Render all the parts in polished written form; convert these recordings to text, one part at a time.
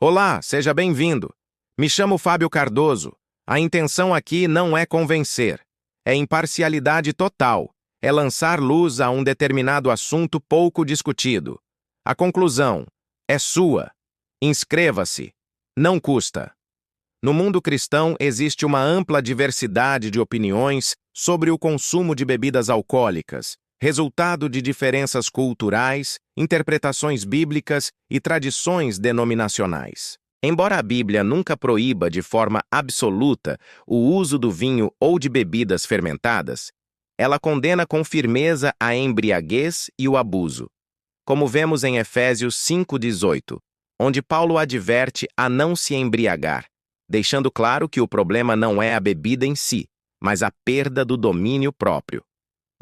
Olá, seja bem-vindo. Me chamo Fábio Cardoso. A intenção aqui não é convencer. É imparcialidade total. É lançar luz a um determinado assunto pouco discutido. A conclusão é sua. Inscreva-se. Não custa. No mundo cristão existe uma ampla diversidade de opiniões sobre o consumo de bebidas alcoólicas, resultado de diferenças culturais, interpretações bíblicas e tradições denominacionais. Embora a Bíblia nunca proíba de forma absoluta o uso do vinho ou de bebidas fermentadas, ela condena com firmeza a embriaguez e o abuso, como vemos em Efésios 5:18, onde Paulo adverte a não se embriagar, deixando claro que o problema não é a bebida em si, mas a perda do domínio próprio.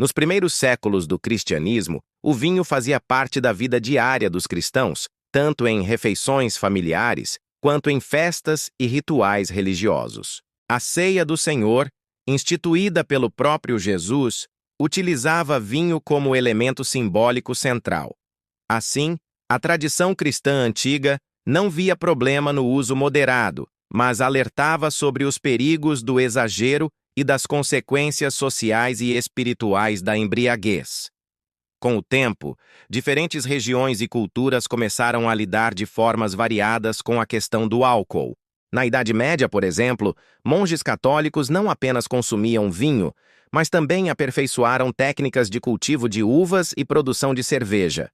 Nos primeiros séculos do cristianismo, o vinho fazia parte da vida diária dos cristãos, tanto em refeições familiares quanto em festas e rituais religiosos. A ceia do Senhor, instituída pelo próprio Jesus, utilizava vinho como elemento simbólico central. Assim, a tradição cristã antiga não via problema no uso moderado, mas alertava sobre os perigos do exagero e das consequências sociais e espirituais da embriaguez. Com o tempo, diferentes regiões e culturas começaram a lidar de formas variadas com a questão do álcool. Na Idade Média, por exemplo, monges católicos não apenas consumiam vinho, mas também aperfeiçoaram técnicas de cultivo de uvas e produção de cerveja.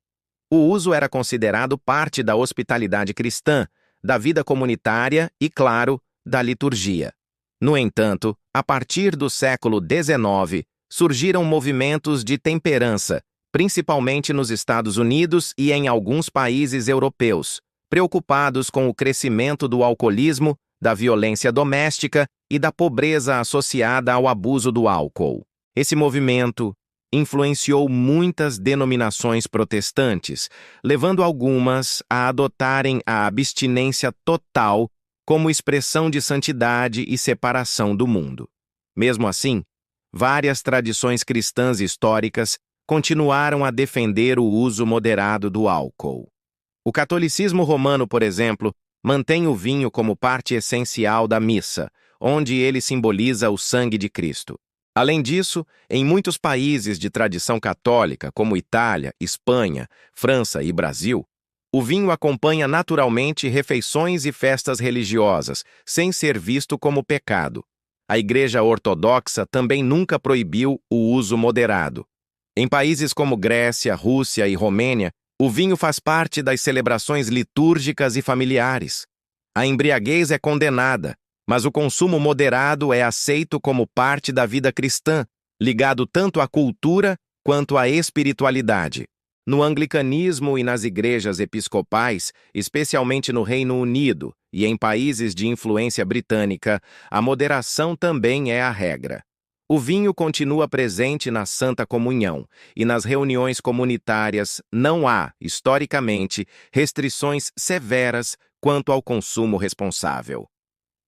O uso era considerado parte da hospitalidade cristã, da vida comunitária e, claro, da liturgia. No entanto, a partir do século XIX, surgiram movimentos de temperança, principalmente nos Estados Unidos e em alguns países europeus, preocupados com o crescimento do alcoolismo, da violência doméstica e da pobreza associada ao abuso do álcool. Esse movimento influenciou muitas denominações protestantes, levando algumas a adotarem a abstinência total como expressão de santidade e separação do mundo. Mesmo assim, várias tradições cristãs históricas continuaram a defender o uso moderado do álcool. O catolicismo romano, por exemplo, mantém o vinho como parte essencial da missa, onde ele simboliza o sangue de Cristo. Além disso, em muitos países de tradição católica, como Itália, Espanha, França e Brasil, o vinho acompanha naturalmente refeições e festas religiosas, sem ser visto como pecado. A Igreja Ortodoxa também nunca proibiu o uso moderado. Em países como Grécia, Rússia e Romênia, o vinho faz parte das celebrações litúrgicas e familiares. A embriaguez é condenada, mas o consumo moderado é aceito como parte da vida cristã, ligado tanto à cultura quanto à espiritualidade. No anglicanismo e nas igrejas episcopais, especialmente no Reino Unido e em países de influência britânica, a moderação também é a regra. O vinho continua presente na Santa Comunhão e nas reuniões comunitárias não há, historicamente, restrições severas quanto ao consumo responsável.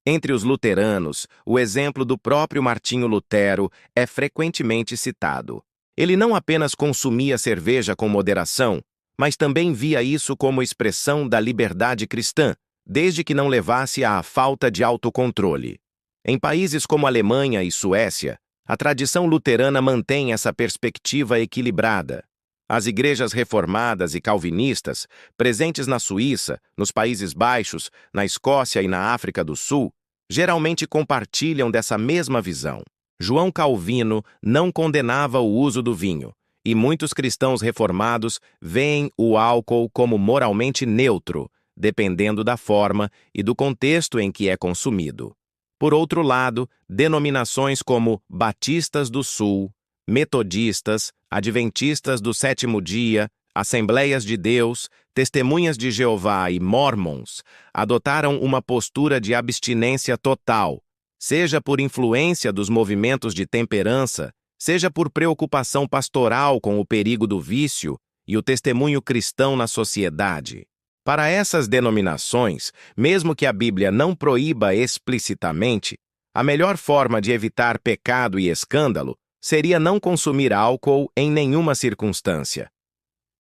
Entre os luteranos, o exemplo do próprio Martinho Lutero é frequentemente citado. Ele não apenas consumia cerveja com moderação, mas também via isso como expressão da liberdade cristã, desde que não levasse à falta de autocontrole. Em países como Alemanha e Suécia, a tradição luterana mantém essa perspectiva equilibrada. As igrejas reformadas e calvinistas, presentes na Suíça, nos Países Baixos, na Escócia e na África do Sul, geralmente compartilham dessa mesma visão. João Calvino não condenava o uso do vinho, e muitos cristãos reformados veem o álcool como moralmente neutro, dependendo da forma e do contexto em que é consumido. Por outro lado, denominações como Batistas do Sul, Metodistas, Adventistas do Sétimo Dia, Assembleias de Deus, Testemunhas de Jeová e Mormons adotaram uma postura de abstinência total, seja por influência dos movimentos de temperança, seja por preocupação pastoral com o perigo do vício e o testemunho cristão na sociedade. Para essas denominações, mesmo que a Bíblia não proíba explicitamente, a melhor forma de evitar pecado e escândalo seria não consumir álcool em nenhuma circunstância.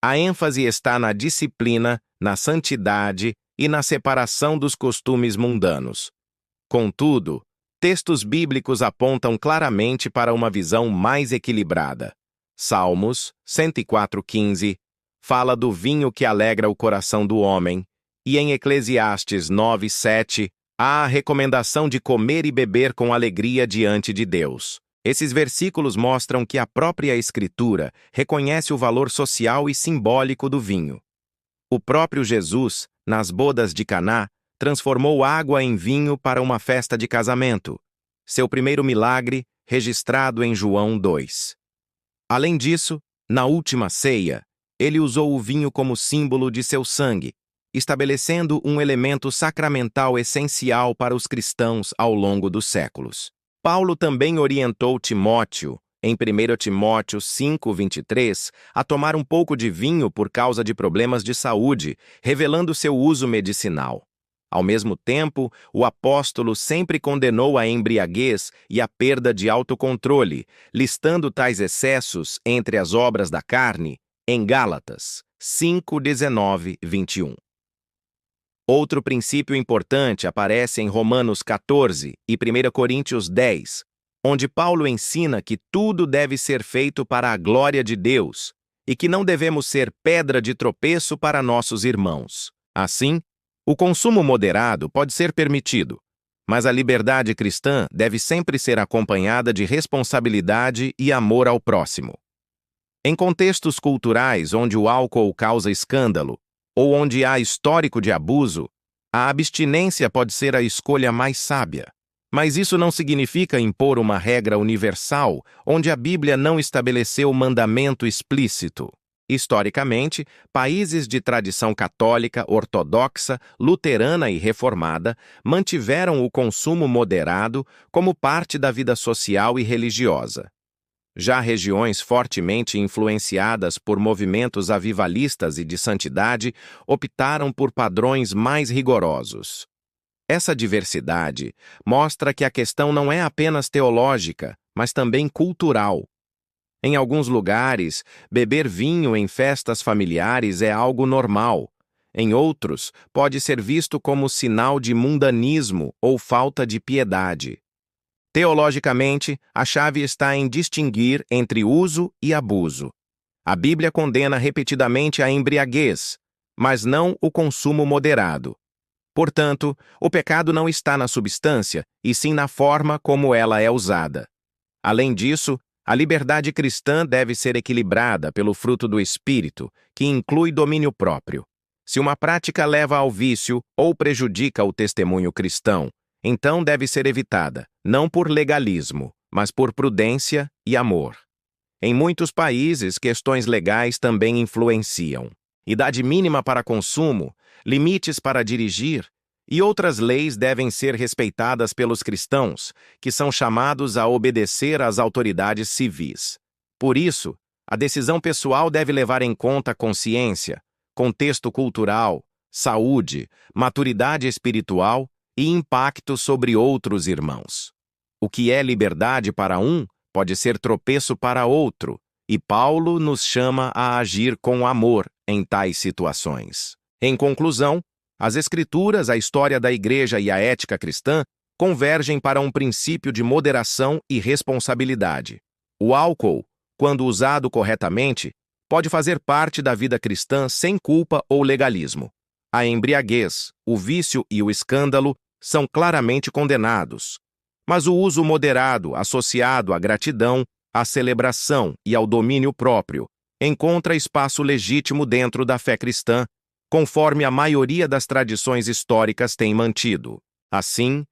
A ênfase está na disciplina, na santidade e na separação dos costumes mundanos. Contudo, textos bíblicos apontam claramente para uma visão mais equilibrada. Salmos 104:15 fala do vinho que alegra o coração do homem, e em Eclesiastes 9:7 há a recomendação de comer e beber com alegria diante de Deus. Esses versículos mostram que a própria Escritura reconhece o valor social e simbólico do vinho. O próprio Jesus, nas bodas de Caná, transformou água em vinho para uma festa de casamento, seu primeiro milagre registrado em João 2. Além disso, na última ceia, ele usou o vinho como símbolo de seu sangue, estabelecendo um elemento sacramental essencial para os cristãos ao longo dos séculos. Paulo também orientou Timóteo, em 1 Timóteo 5:23, a tomar um pouco de vinho por causa de problemas de saúde, revelando seu uso medicinal. Ao mesmo tempo, o apóstolo sempre condenou a embriaguez e a perda de autocontrole, listando tais excessos entre as obras da carne, em Gálatas 5:19-21. Outro princípio importante aparece em Romanos 14 e 1 Coríntios 10, onde Paulo ensina que tudo deve ser feito para a glória de Deus e que não devemos ser pedra de tropeço para nossos irmãos. Assim, o consumo moderado pode ser permitido, mas a liberdade cristã deve sempre ser acompanhada de responsabilidade e amor ao próximo. Em contextos culturais onde o álcool causa escândalo, ou onde há histórico de abuso, a abstinência pode ser a escolha mais sábia. Mas isso não significa impor uma regra universal onde a Bíblia não estabeleceu mandamento explícito. Historicamente, países de tradição católica, ortodoxa, luterana e reformada mantiveram o consumo moderado como parte da vida social e religiosa. Já regiões fortemente influenciadas por movimentos avivalistas e de santidade optaram por padrões mais rigorosos. Essa diversidade mostra que a questão não é apenas teológica, mas também cultural. Em alguns lugares, beber vinho em festas familiares é algo normal. Em outros, pode ser visto como sinal de mundanismo ou falta de piedade. Teologicamente, a chave está em distinguir entre uso e abuso. A Bíblia condena repetidamente a embriaguez, mas não o consumo moderado. Portanto, o pecado não está na substância, e sim na forma como ela é usada. Além disso, a liberdade cristã deve ser equilibrada pelo fruto do Espírito, que inclui domínio próprio. Se uma prática leva ao vício ou prejudica o testemunho cristão, então deve ser evitada, não por legalismo, mas por prudência e amor. Em muitos países, questões legais também influenciam. Idade mínima para consumo, limites para dirigir e outras leis devem ser respeitadas pelos cristãos, que são chamados a obedecer às autoridades civis. Por isso, a decisão pessoal deve levar em conta consciência, contexto cultural, saúde, maturidade espiritual e impacto sobre outros irmãos. O que é liberdade para um pode ser tropeço para outro, e Paulo nos chama a agir com amor em tais situações. Em conclusão, as Escrituras, a história da Igreja e a ética cristã convergem para um princípio de moderação e responsabilidade. O álcool, quando usado corretamente, pode fazer parte da vida cristã sem culpa ou legalismo. A embriaguez, o vício e o escândalo são claramente condenados. Mas o uso moderado, associado à gratidão, à celebração e ao domínio próprio, encontra espaço legítimo dentro da fé cristã, conforme a maioria das tradições históricas tem mantido. Assim,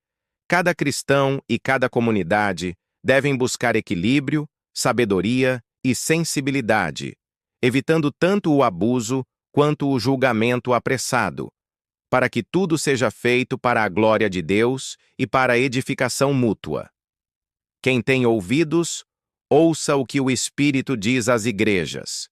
cada cristão e cada comunidade devem buscar equilíbrio, sabedoria e sensibilidade, evitando tanto o abuso quanto o julgamento apressado, para que tudo seja feito para a glória de Deus e para a edificação mútua. Quem tem ouvidos, ouça o que o Espírito diz às igrejas.